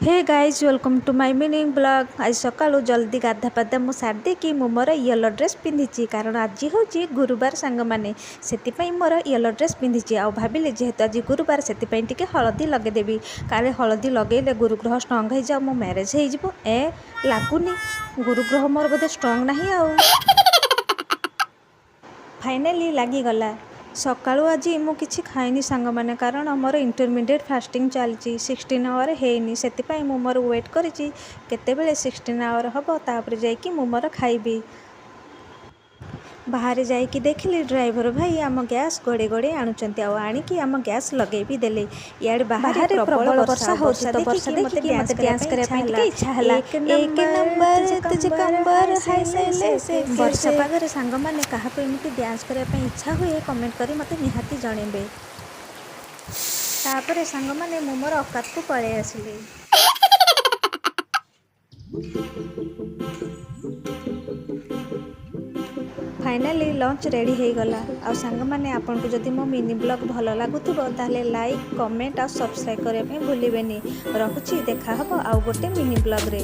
Hey guys welcome to my meaning blog. आज सकाळू जल्दी गाधा पाधा मु सार देकी मु मोर येलो ड्रेस पिंधिची कारण आज हूँ गुरुवार सांग मैंने से मोर येलो ड्रेस पिंधिची आ भाविले जेहेतु आज गुरुवार से टिके हलदी लगेदेवी काले हलदी लगेले गुरुग्रह स्ट्रंग हो जाओ मो मैरेज हो लगुनि गुरुग्रह मोर बोधे स्ट्रंग नहीं आ फाइनाली लगिगला। सकाळू आज मु किछि खाइनी सांग माने कारण मोर इंटरमीडिएट फास्टिंग चलती 16 आवर हैनी से मु मोर वेट करिछि केतेबेले 16 आवर हम तापर जाइकी मु मोर खाइबी। बाहर जाइकी देखिली ड्राइवर भाई आम गैस गड़े गड़े आणुचंती आनिकी आम गैस लगे भी देले। यार बाहर प्रबल वर्षा होछि तो वर्षा देखि मते डांस करे पे इच्छा हला। एक नंबर तुझे कंबर हाय से वर्षा पागरे सांग माने कहा पे एमती डांस करे पे इच्छा हुए कमेंट करी मते निहाती जणेबे। तापरे सांग माने मु मोर औकात को पळे आसिले। फाइनाली लंच रेडी हो गला। आ सांग माने आपन को जदि मो मिनी ब्लॉग भल लागुथबो ताले लाइक कमेंट और सब्सक्राइब करबे भूलिबेनी। रखुची देखा हबो आउ गोटे मिनी ब्लॉग रे।